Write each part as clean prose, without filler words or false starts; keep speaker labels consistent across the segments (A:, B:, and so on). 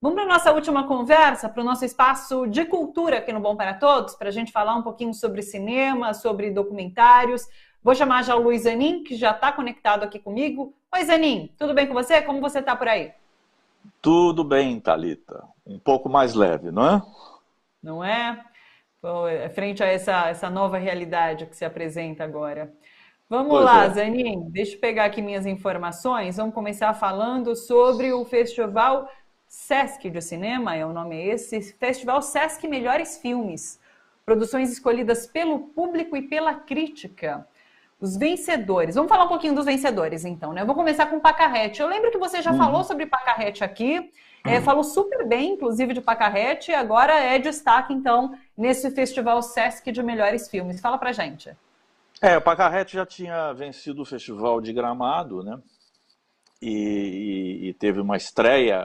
A: Vamos para a nossa última conversa, para o nosso espaço de cultura aqui no Bom para Todos, para a gente falar um pouquinho sobre cinema, sobre documentários. Vou chamar já o Luiz Zanin, que já está conectado aqui comigo. Oi, Zanin, tudo bem com você? Como você está por aí?
B: Tudo bem, Thalita. Um pouco mais leve, não é?
A: Não é? Frente a essa nova realidade que se apresenta agora. Vamos
B: Pois
A: lá,
B: é.
A: Zanin, deixa eu pegar aqui minhas informações. Vamos começar falando sobre o Festival Sesc de Cinema, é o nome esse, Festival Sesc Melhores Filmes. Produções escolhidas pelo público e pela crítica. Os vencedores. Vamos falar um pouquinho dos vencedores, então, né? Eu vou começar com Pacarrete. Eu lembro que você já falou
B: Uhum.
A: sobre Pacarrete aqui, falou super bem, inclusive, de Pacarrete, e agora é destaque, então, nesse Festival Sesc de Melhores Filmes. Fala pra gente.
B: O Pacarrete já tinha vencido o Festival de Gramado, né? E teve uma estreia,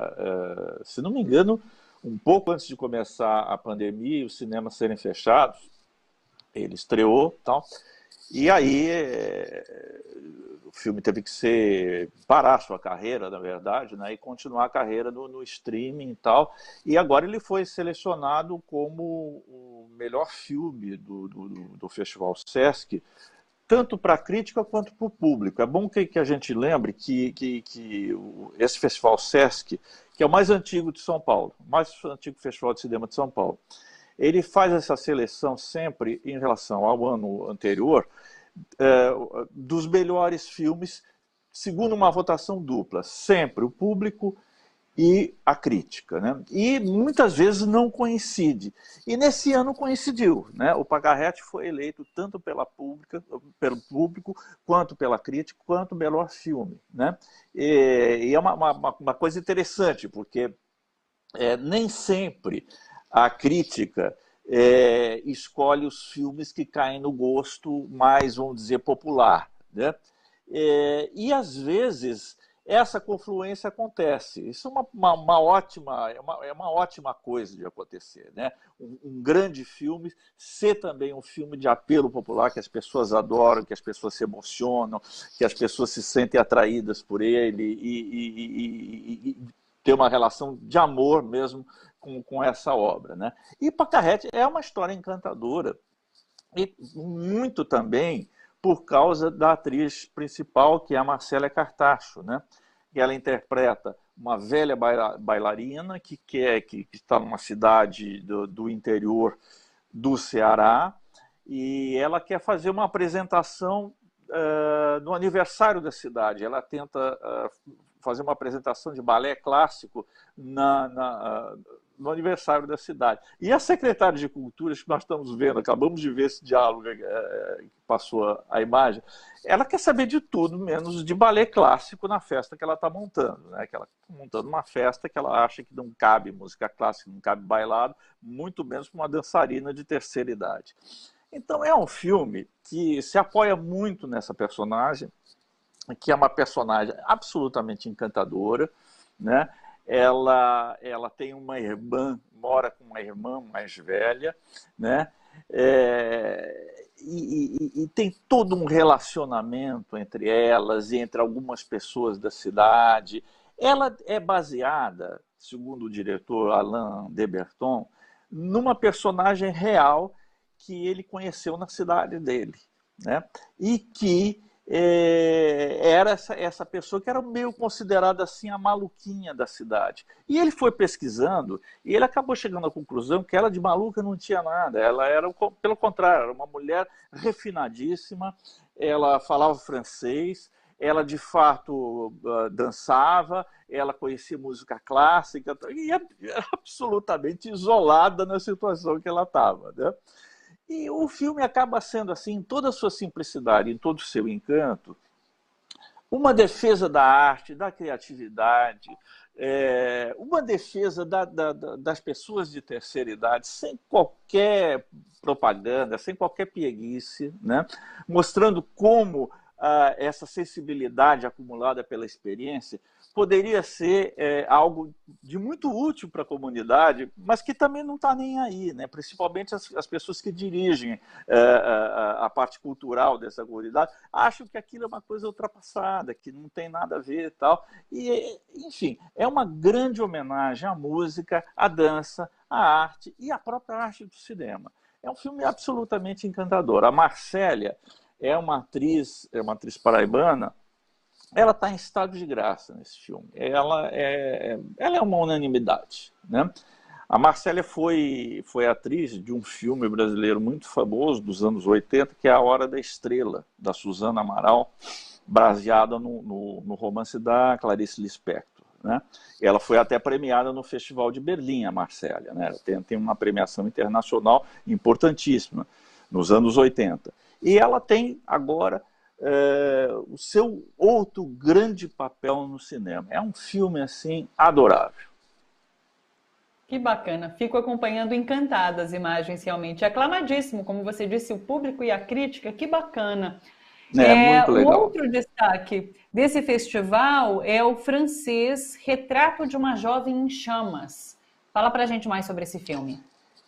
B: se não me engano, um pouco antes de começar a pandemia e os cinemas serem fechados. Ele estreou e tal. E aí o filme teve que parar a sua carreira, na verdade, né, e continuar a carreira no streaming e tal. E agora ele foi selecionado como o melhor filme do Festival Sesc, tanto para a crítica quanto para o público. É bom que a gente lembre que esse Festival Sesc, que é o mais antigo de São Paulo, o mais antigo festival de cinema de São Paulo, ele faz essa seleção sempre em relação ao ano anterior, dos melhores filmes, segundo uma votação dupla, sempre o público e a crítica, né? E muitas vezes não coincide. E nesse ano coincidiu, né? O Pacarrete foi eleito tanto pelo público, quanto pela crítica, quanto melhor filme, né? E é uma coisa interessante, porque nem sempre a crítica escolhe os filmes que caem no gosto mais, vamos dizer, popular, né? E às vezes essa confluência acontece. Isso é uma ótima coisa de acontecer, né? Um grande filme ser também um filme de apelo popular, que as pessoas adoram, que as pessoas se emocionam, que as pessoas se sentem atraídas por ele e ter uma relação de amor mesmo com essa obra, né? E Pacarrete é uma história encantadora e muito também por causa da atriz principal, que é a Marcélia Cartacho, né? Que ela interpreta uma velha bailarina que está numa cidade do interior do Ceará, e ela quer fazer uma apresentação no aniversário da cidade. Ela tenta fazer uma apresentação de balé clássico no aniversário da cidade. E a secretária de Cultura, que nós estamos vendo, acabamos de ver esse diálogo que passou a imagem, ela quer saber de tudo, menos de balé clássico na festa que ela está montando, né? Que ela está montando uma festa que ela acha que não cabe música clássica, não cabe bailado, muito menos para uma dançarina de terceira idade. Então é um filme que se apoia muito nessa personagem, que é uma personagem absolutamente encantadora, né? Ela tem uma irmã, mora com uma irmã mais velha, né? E tem todo um relacionamento entre elas e entre algumas pessoas da cidade. Ela é baseada, segundo o diretor Alain de Botton, numa personagem real que ele conheceu na cidade dele, né? E que era essa pessoa que era meio considerada assim a maluquinha da cidade. E ele foi pesquisando e ele acabou chegando à conclusão que ela de maluca não tinha nada. Ela era, pelo contrário, era uma mulher refinadíssima, ela falava francês, ela de fato dançava, ela conhecia música clássica e era absolutamente isolada na situação que ela estava, né? E o filme acaba sendo, assim, em toda a sua simplicidade, em todo o seu encanto, uma defesa da arte, da criatividade, uma defesa das pessoas de terceira idade, sem qualquer propaganda, sem qualquer pieguice, né? Mostrando como essa sensibilidade acumulada pela experiência poderia ser algo de muito útil para a comunidade, mas que também não está nem aí, né? Principalmente as pessoas que dirigem a parte cultural dessa comunidade, acham que aquilo é uma coisa ultrapassada, que não tem nada a ver e tal. E, enfim, é uma grande homenagem à música, à dança, à arte e à própria arte do cinema. É um filme absolutamente encantador. A Marcélia é uma atriz paraibana. Ela está em estado de graça nesse filme. Ela é uma unanimidade, né? A Marcélia foi atriz de um filme brasileiro muito famoso dos anos 80, que é A Hora da Estrela, da Suzana Amaral, baseada no romance da Clarice Lispector, né? Ela foi até premiada no Festival de Berlim, a Marcélia, né? Ela tem uma premiação internacional importantíssima nos anos 80. E ela tem agora o seu outro grande papel no cinema. É um filme assim adorável.
A: Que bacana. Fico acompanhando encantada as imagens, realmente. É aclamadíssimo, como você disse, o público e a crítica. Que bacana.
B: É muito
A: Um
B: legal.
A: outro destaque desse festival é o francês Retrato de uma Jovem em Chamas. Fala pra gente mais sobre esse filme.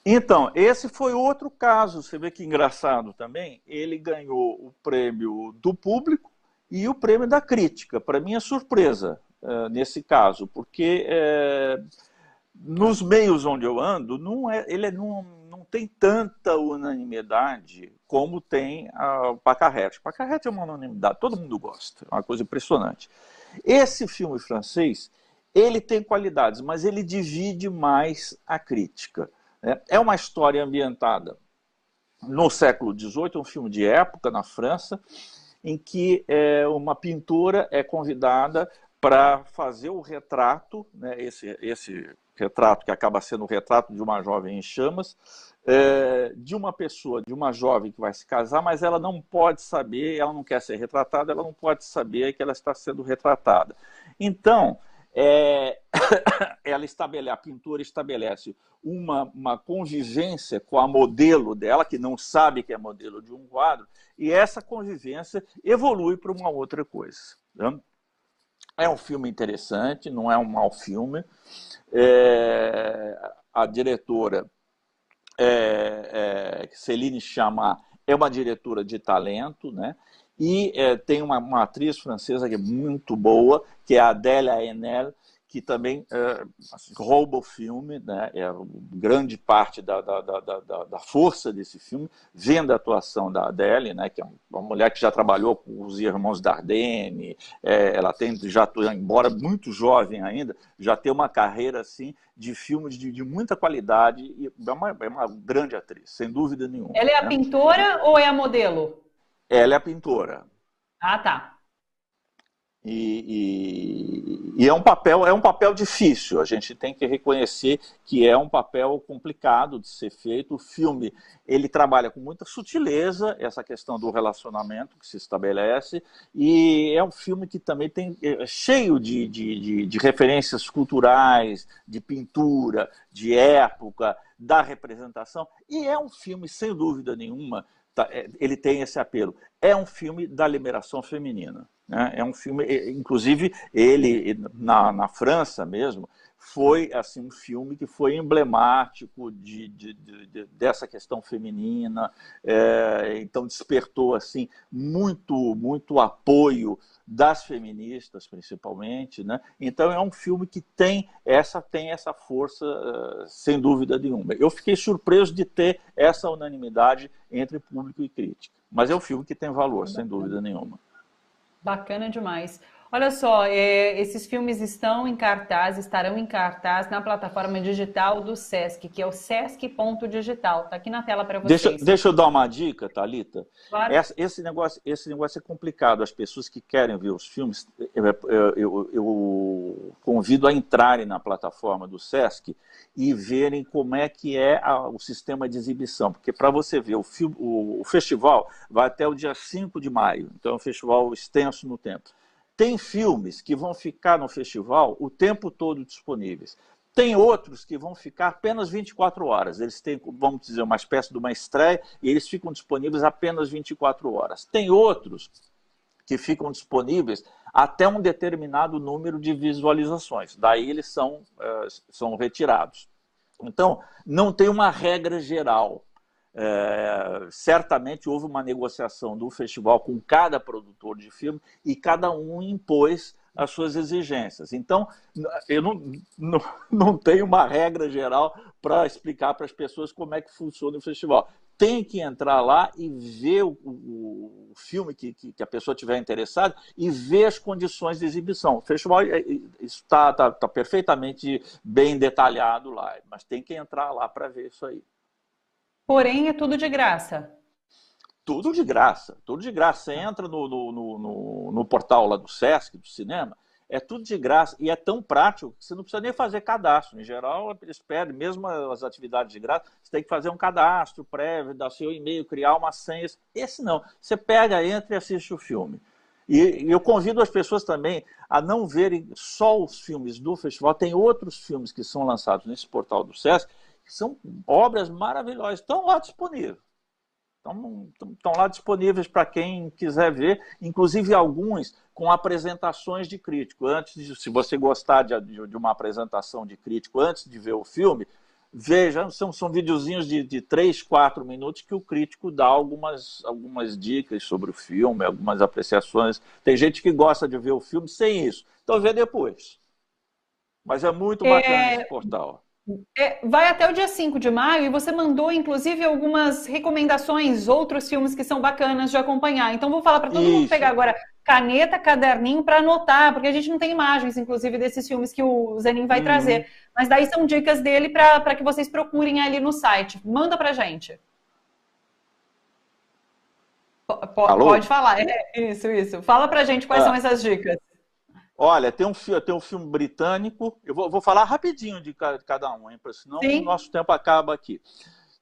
B: Então, esse foi outro caso, você vê que engraçado também, ele ganhou o prêmio do público e o prêmio da crítica, para minha surpresa, nesse caso, porque nos meios onde eu ando, ele não tem tanta unanimidade como tem o Pacarrete. O Pacarrete é uma unanimidade, todo mundo gosta, é uma coisa impressionante. Esse filme francês, ele tem qualidades, mas ele divide mais a crítica. É uma história ambientada no século XVIII, um filme de época na França, em que uma pintora é convidada para fazer o retrato, né, esse retrato que acaba sendo o retrato de uma jovem em chamas, de uma pessoa, de uma jovem que vai se casar, mas ela não pode saber, ela não quer ser retratada, ela não pode saber que ela está sendo retratada. Então, a pintora estabelece uma convivência com a modelo dela, que não sabe que é modelo de um quadro, e essa convivência evolui para uma outra coisa, né? É um filme interessante, não é um mau filme. A diretora, Céline Sciamma, é uma diretora de talento, né? E tem uma atriz francesa que é muito boa, que é a Adèle Haenel, que também rouba o filme, né? Grande parte da força desse filme vem da atuação da Adèle, né? Que é uma mulher que já trabalhou com os irmãos Dardenne, ela já, embora muito jovem ainda, já tem uma carreira assim, de filmes de muita qualidade, e é uma grande atriz, sem dúvida nenhuma.
A: Ela é a pintora ou é a modelo?
B: Ela é a pintora.
A: Ah, tá.
B: E é um papel difícil, a gente tem que reconhecer que é um papel complicado de ser feito. O filme, ele trabalha com muita sutileza essa questão do relacionamento que se estabelece, e é um filme que também é cheio de referências culturais, de pintura, de época, da representação, e é um filme, sem dúvida nenhuma, ele tem esse apelo. É um filme da liberação feminina, né? É um filme, inclusive, ele, na França mesmo, foi assim, um filme que foi emblemático dessa questão feminina, então despertou assim, muito apoio das feministas, principalmente, né? Então é um filme que tem essa força, sem dúvida nenhuma. Eu fiquei surpreso de ter essa unanimidade entre público e crítica, mas é um filme que tem valor, sem dúvida nenhuma.
A: Bacana demais. Olha só, esses filmes estarão em cartaz na plataforma digital do Sesc, que é o sesc.digital. Está aqui na tela para vocês.
B: Deixa eu dar uma dica, Thalita.
A: Claro.
B: Esse negócio é complicado. As pessoas que querem ver os filmes, eu convido a entrarem na plataforma do Sesc e verem como é que é o sistema de exibição. Porque para você ver o festival vai até o dia 5 de maio. Então é um festival extenso no tempo. Tem filmes que vão ficar no festival o tempo todo disponíveis. Tem outros que vão ficar apenas 24 horas. Eles têm, vamos dizer, uma espécie de uma estreia e eles ficam disponíveis apenas 24 horas. Tem outros que ficam disponíveis até um determinado número de visualizações. Daí eles são retirados. Então, não tem uma regra geral. Certamente houve uma negociação do festival com cada produtor de filme e cada um impôs as suas exigências. Então, eu não tenho uma regra geral para explicar para as pessoas como é que funciona o festival. Tem que entrar lá e ver o filme que a pessoa tiver interessada e ver as condições de exibição. O festival está perfeitamente bem detalhado lá, mas tem que entrar lá para ver isso aí.
A: Porém, é tudo de graça.
B: Tudo de graça, tudo de graça. Você entra no portal lá do Sesc, do cinema, é tudo de graça e é tão prático que você não precisa nem fazer cadastro. Em geral, eles pedem, mesmo as atividades de graça, você tem que fazer um cadastro prévio, dar seu e-mail, criar uma senha. Esse não. Você pega, entra e assiste o filme. E eu convido as pessoas também a não verem só os filmes do festival. Tem outros filmes que são lançados nesse portal do Sesc, que são obras maravilhosas, estão lá disponíveis. Estão lá disponíveis para quem quiser ver, inclusive alguns com apresentações de crítico. Se você gostar de uma apresentação de crítico antes de ver o filme, veja, são videozinhos de 3, 4 minutos que o crítico dá algumas dicas sobre o filme, algumas apreciações. Tem gente que gosta de ver o filme sem isso, então vê depois. Mas é muito bacana esse portal.
A: Vai até o dia 5 de maio e você mandou, inclusive, algumas recomendações, outros filmes que são bacanas de acompanhar. Então, vou falar para todo mundo pegar agora caneta, caderninho para anotar, porque a gente não tem imagens, inclusive, desses filmes que o Zanin vai trazer. Mas daí são dicas dele para que vocês procurem ali no site. Manda para gente. Pode falar. Isso. Fala para gente quais são essas dicas.
B: Olha, tem um filme britânico, eu vou falar rapidinho de cada um, hein, senão o nosso tempo acaba aqui.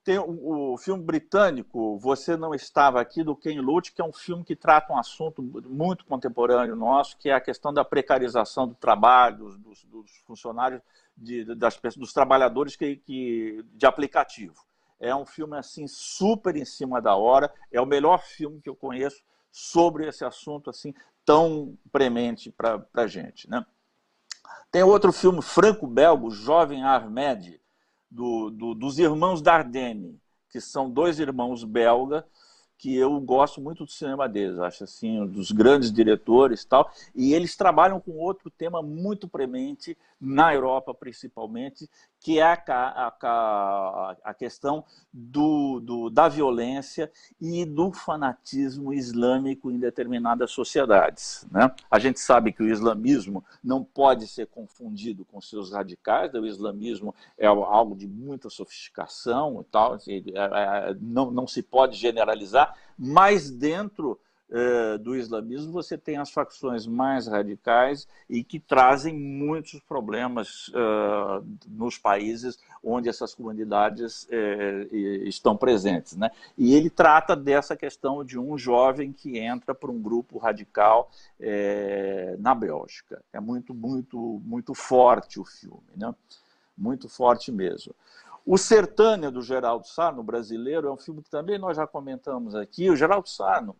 B: Tem o filme britânico, Você Não Estava Aqui, do Ken Loach, que é um filme que trata um assunto muito contemporâneo nosso, que é a questão da precarização do trabalho, dos funcionários, dos trabalhadores de aplicativo. É um filme assim super em cima da hora, é o melhor filme que eu conheço sobre esse assunto assim tão premente para a gente, né? Tem outro filme franco-belgo, Jovem Ahmed, dos irmãos Dardenne, que são 2 irmãos belgas, que eu gosto muito do cinema deles, acho assim, um dos grandes diretores e tal, e eles trabalham com outro tema muito premente, na Europa principalmente, que é a questão da violência e do fanatismo islâmico em determinadas sociedades, né? A gente sabe que o islamismo não pode ser confundido com seus radicais, o islamismo é algo de muita sofisticação e tal, não se pode generalizar, mas dentro do islamismo você tem as facções mais radicais e que trazem muitos problemas nos países onde essas comunidades estão presentes, né? E ele trata dessa questão de um jovem que entra para um grupo radical na Bélgica. É muito, muito, muito forte o filme, né? Muito forte mesmo. O Sertânia, do Geraldo Sarno, brasileiro, é um filme que também nós já comentamos aqui. O Geraldo Sarno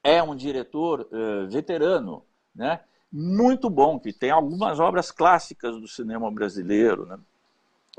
B: é um diretor veterano, né? Muito bom, que tem algumas obras clássicas do cinema brasileiro, né?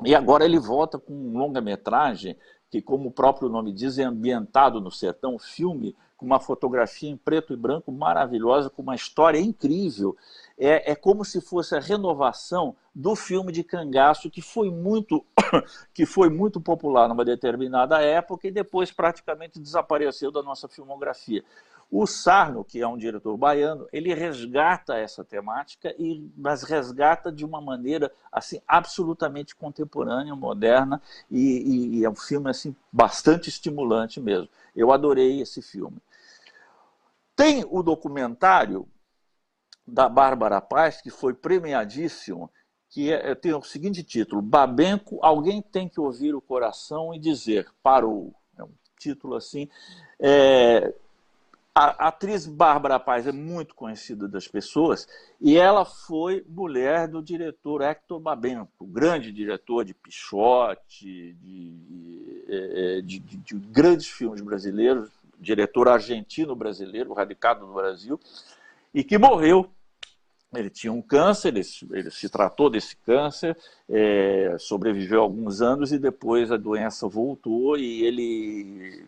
B: E agora ele volta com um longa-metragem que, como o próprio nome diz, é ambientado no sertão, um filme com uma fotografia em preto e branco maravilhosa, com uma história incrível. É como se fosse a renovação do filme de Cangaço, que foi muito popular numa determinada época e depois praticamente desapareceu da nossa filmografia. O Sarno, que é um diretor baiano, ele resgata essa temática, mas resgata de uma maneira assim, absolutamente contemporânea, moderna, e é um filme assim, bastante estimulante mesmo. Eu adorei esse filme. Tem o documentário da Bárbara Paz, que foi premiadíssimo, que tem o seguinte título: Babenco, alguém tem que ouvir o coração e dizer, parou. É um título assim. A atriz Bárbara Paz é muito conhecida das pessoas e ela foi mulher do diretor Hector Babenco, grande diretor de Pichote, de grandes filmes brasileiros, diretor argentino-brasileiro, radicado no Brasil, e que morreu. Ele tinha um câncer, ele se tratou desse câncer, sobreviveu alguns anos e depois a doença voltou e ele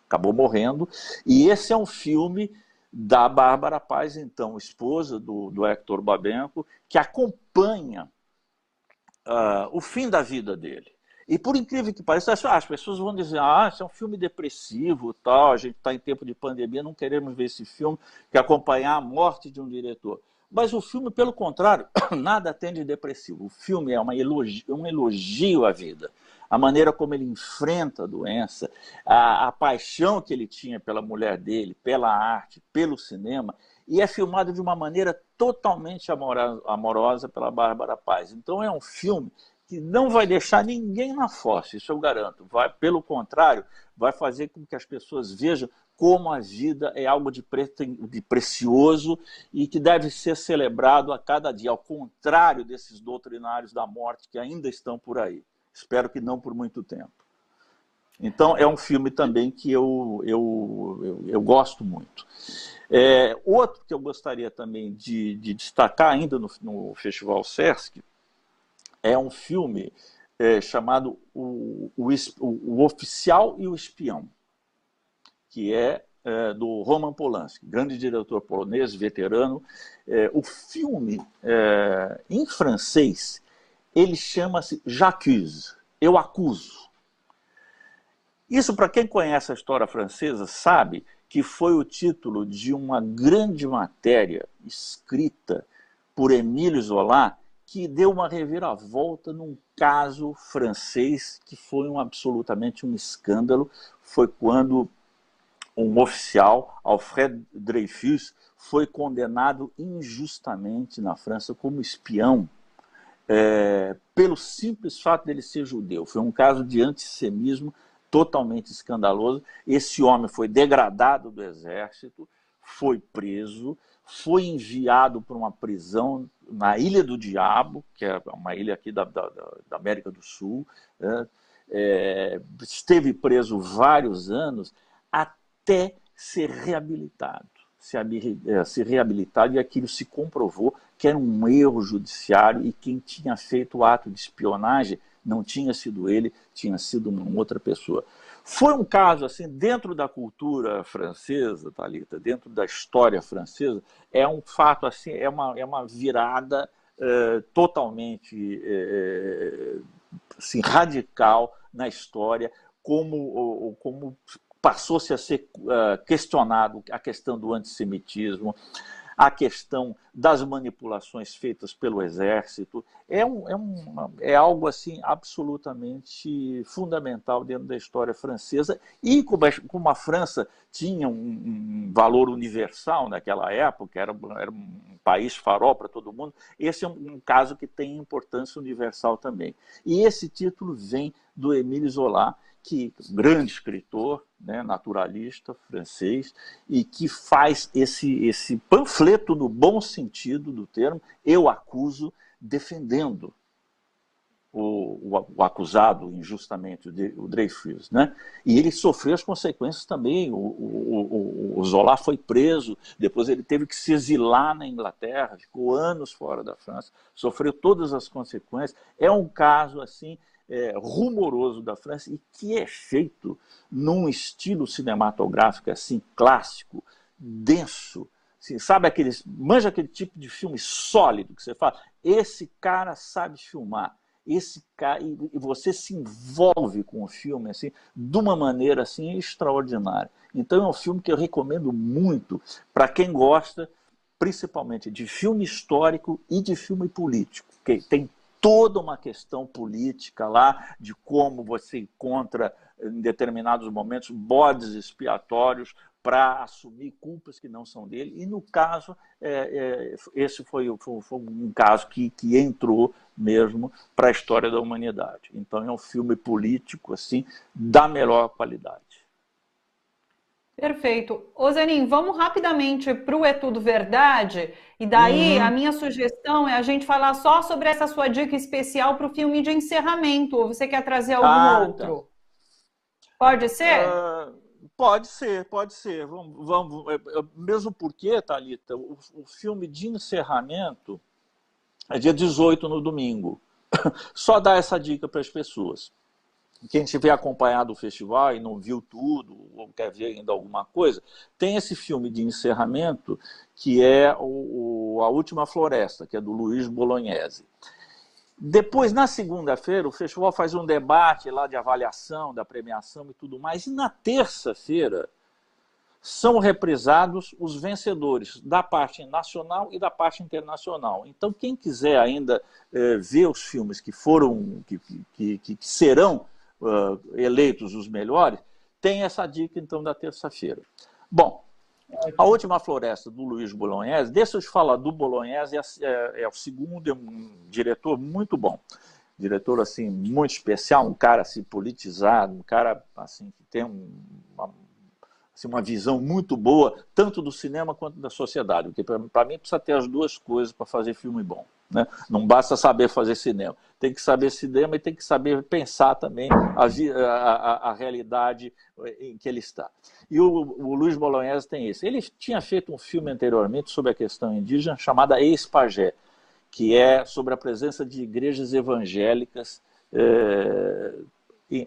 B: acabou morrendo. E esse é um filme da Bárbara Paz, então esposa do Hector Babenco, que acompanha o fim da vida dele. E por incrível que pareça, as pessoas vão dizer, esse é um filme depressivo, tal, a gente está em tempo de pandemia, não queremos ver esse filme, que acompanhar a morte de um diretor. Mas o filme, pelo contrário, nada tem de depressivo. O filme é um elogio à vida. A maneira como ele enfrenta a doença, a paixão que ele tinha pela mulher dele, pela arte, pelo cinema, e é filmado de uma maneira totalmente amorosa pela Bárbara Paz. Então é um filme que não vai deixar ninguém na fossa, isso eu garanto. Pelo contrário, vai fazer com que as pessoas vejam como a vida é algo de precioso e que deve ser celebrado a cada dia, ao contrário desses doutrinários da morte que ainda estão por aí. Espero que não por muito tempo. Então, é um filme também que eu gosto muito. Outro que eu gostaria também de destacar, ainda no Festival Sesc, é um filme chamado o Oficial e o Espião, que é do Roman Polanski, grande diretor polonês, veterano. O filme, em francês, ele chama-se J'accuse, eu acuso. Isso, para quem conhece a história francesa, sabe que foi o título de uma grande matéria escrita por Émile Zola, que deu uma reviravolta num caso francês que foi absolutamente um escândalo. Foi quando um oficial, Alfred Dreyfus, foi condenado injustamente na França como espião, pelo simples fato dele ser judeu. Foi um caso de antissemitismo totalmente escandaloso. Esse homem foi degradado do exército, foi preso, foi enviado para uma prisão na Ilha do Diabo, que é uma ilha aqui da América do Sul, né? Esteve preso vários anos até ser reabilitado. Se reabilitado, e aquilo se comprovou que era um erro judiciário e quem tinha feito o ato de espionagem não tinha sido ele, tinha sido uma outra pessoa. Foi um caso, assim, dentro da cultura francesa, Thalita, dentro da história francesa, é um fato, assim, é uma virada totalmente assim, radical na história, como passou-se a ser questionado a questão do antissemitismo, a questão das manipulações feitas pelo exército. É algo assim absolutamente fundamental dentro da história francesa. E como a França tinha um valor universal naquela época, era um país farol para todo mundo, esse é um caso que tem importância universal também. E esse título vem do Émile Zola, que grande escritor, né, naturalista francês, e que faz esse panfleto no bom sentido do termo, eu acuso, defendendo o acusado injustamente, o Dreyfus, né? E ele sofreu as consequências também. O Zola foi preso, depois ele teve que se exilar na Inglaterra, ficou anos fora da França, sofreu todas as consequências. É um caso assim rumoroso da França e que é feito num estilo cinematográfico assim clássico, denso. Assim, sabe manja aquele tipo de filme sólido que você fala? Esse cara sabe filmar. Esse cara, e você se envolve com o filme assim, de uma maneira assim, extraordinária. Então é um filme que eu recomendo muito para quem gosta, principalmente de filme histórico e de filme político, que tem toda uma questão política lá, de como você encontra, em determinados momentos, bodes expiatórios para assumir culpas que não são dele. E, no caso, esse foi um caso que entrou mesmo para a história da humanidade. Então, é um filme político assim, da melhor qualidade.
A: Perfeito. Ô Zanin, vamos rapidamente para o É Tudo Verdade, e daí a minha sugestão é a gente falar só sobre essa sua dica especial para o filme de encerramento, ou você quer trazer algum outro?
B: Tá.
A: Pode ser?
B: Pode ser, pode ser. Mesmo porque, Thalita, o filme de encerramento é dia 18 no domingo. Só dar essa dica para as pessoas. Quem tiver acompanhado o festival e não viu tudo, ou quer ver ainda alguma coisa, tem esse filme de encerramento, que é A Última Floresta, que é do Luiz Bolognese. Depois, na segunda-feira, o festival faz um debate lá de avaliação, da premiação e tudo mais. E na terça-feira são reprisados os vencedores da parte nacional e da parte internacional. Então, quem quiser ainda ver os filmes que serão eleitos os melhores, tem essa dica, então, da terça-feira. Bom, A Última Floresta, do Luiz Bolognese, deixa eu te falar do Bolognese, é o segundo, é um diretor muito bom. Diretor, assim, muito especial, um cara, assim, politizado, um cara, assim, que tem uma visão muito boa, tanto do cinema quanto da sociedade, porque para mim precisa ter as duas coisas para fazer filme bom, né? Não basta saber fazer cinema, tem que saber cinema e tem que saber pensar também a realidade em que ele está. E o Luiz Bolognese tem esse. Ele tinha feito um filme anteriormente sobre a questão indígena, chamada Ex-Pagé, que é sobre a presença de igrejas evangélicas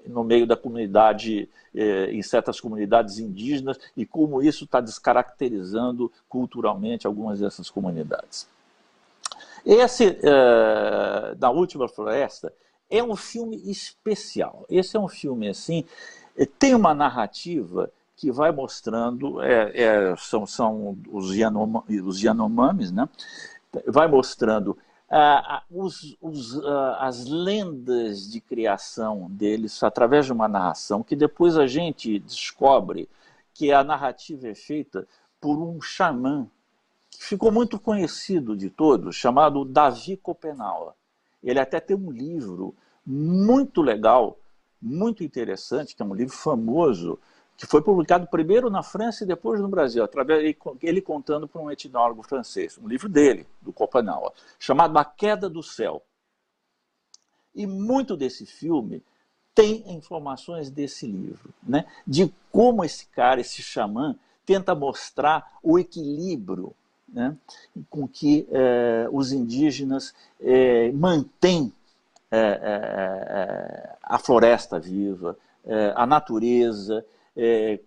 B: no meio da comunidade, em certas comunidades indígenas, e como isso está descaracterizando culturalmente algumas dessas comunidades. Esse, da Última Floresta, é um filme especial. Esse é um filme, assim, tem uma narrativa que vai mostrando, são os Yanomamis, né? Vai mostrando as lendas de criação deles através de uma narração, que depois a gente descobre que a narrativa é feita por um xamã que ficou muito conhecido de todos, chamado Davi Copenaua. Ele até tem um livro muito legal, muito interessante, que é um livro famoso, que foi publicado primeiro na França e depois no Brasil, através ele contando para um etnólogo francês, um livro dele, do Copenaua, chamado A Queda do Céu. E muito desse filme tem informações desse livro, né? De como esse cara, esse xamã, tenta mostrar o equilíbrio, né, com que os indígenas mantêm a floresta viva, a natureza,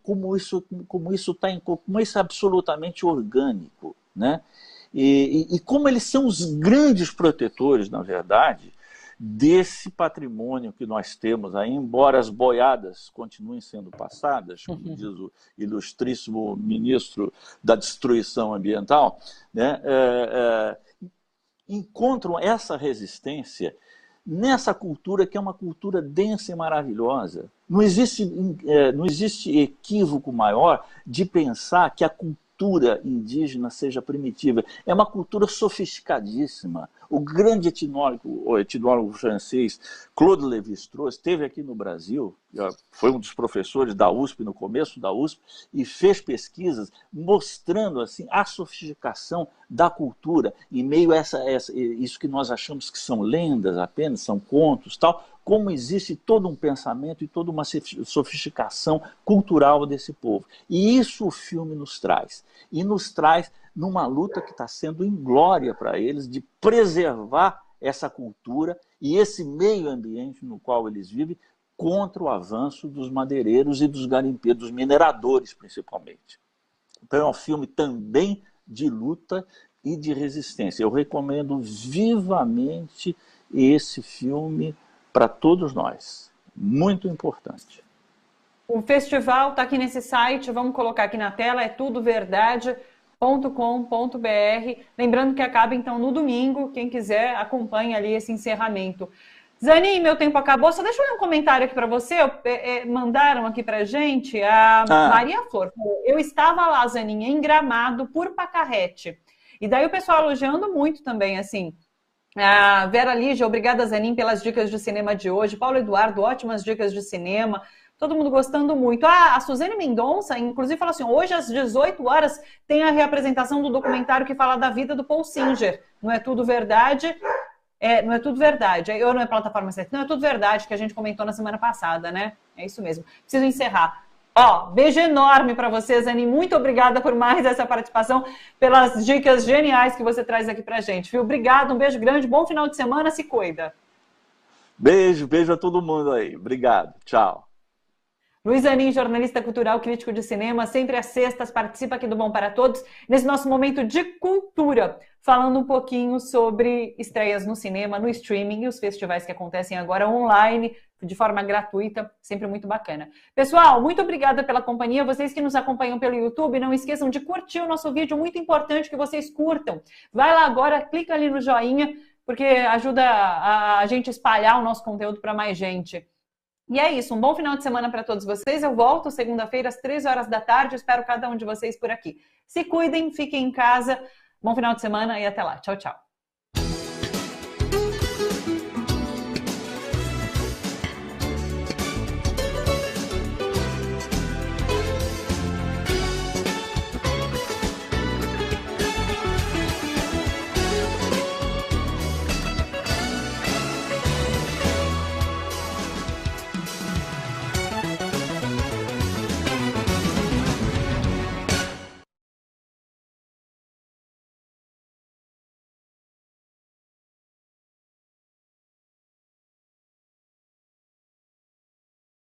B: como isso é absolutamente orgânico, né? E como eles são os grandes protetores, na verdade, desse patrimônio que nós temos aí, embora as boiadas continuem sendo passadas, como diz o ilustríssimo ministro da Destruição Ambiental, né, encontram essa resistência nessa cultura que é uma cultura densa e maravilhosa. Não existe equívoco maior de pensar que a cultura indígena seja primitiva. É uma cultura sofisticadíssima. O grande etnólogo francês Claude Lévi-Strauss esteve aqui no Brasil, foi um dos professores da USP, no começo da USP, e fez pesquisas mostrando assim, a sofisticação da cultura, em meio a isso que nós achamos que são lendas apenas, são contos, tal, como existe todo um pensamento e toda uma sofisticação cultural desse povo. E isso o filme nos traz. E nos traz numa luta que está sendo inglória para eles de preservar essa cultura e esse meio ambiente no qual eles vivem contra o avanço dos madeireiros e dos garimpeiros, dos mineradores principalmente. Então é um filme também de luta e de resistência. Eu recomendo vivamente esse filme para todos nós. Muito importante.
A: O festival está aqui nesse site, vamos colocar aqui na tela, é tudoverdade.com.br. Lembrando que acaba então no domingo, quem quiser acompanha ali esse encerramento. Zanin, meu tempo acabou, só deixa eu ler um comentário aqui para você, mandaram aqui para gente, a Maria Flor, eu estava lá, Zanin, em Gramado por Pacarrete, e daí o pessoal elogiando muito também, assim, a Vera Lígia, obrigada, Zanin, pelas dicas de cinema de hoje, Paulo Eduardo, ótimas dicas de cinema, todo mundo gostando muito. A Suzane Mendonça, inclusive, falou assim, hoje às 18 horas tem a reapresentação do documentário que fala da vida do Paul Singer, não é tudo verdade... não é tudo verdade, ou não é plataforma certa, não é tudo verdade, que a gente comentou na semana passada, né? É isso mesmo. Preciso encerrar. Ó, beijo enorme para você, Zanin. Muito obrigada por mais essa participação, pelas dicas geniais que você traz aqui pra gente, viu? Obrigado, um beijo grande, bom final de semana, se cuida.
B: Beijo a todo mundo aí. Obrigado. Tchau.
A: Luiz Zanin, jornalista cultural, crítico de cinema, sempre às sextas, participa aqui do Bom para Todos, nesse nosso momento de cultura, falando um pouquinho sobre estreias no cinema, no streaming e os festivais que acontecem agora online, de forma gratuita, sempre muito bacana. Pessoal, muito obrigada pela companhia, vocês que nos acompanham pelo YouTube, não esqueçam de curtir o nosso vídeo, muito importante que vocês curtam. Vai lá agora, clica ali no joinha, porque ajuda a gente espalhar o nosso conteúdo para mais gente. E é isso, um bom final de semana para todos vocês. Eu volto segunda-feira às 3 horas da tarde. Espero cada um de vocês por aqui. Se cuidem, fiquem em casa. Bom final de semana e até lá. Tchau, tchau.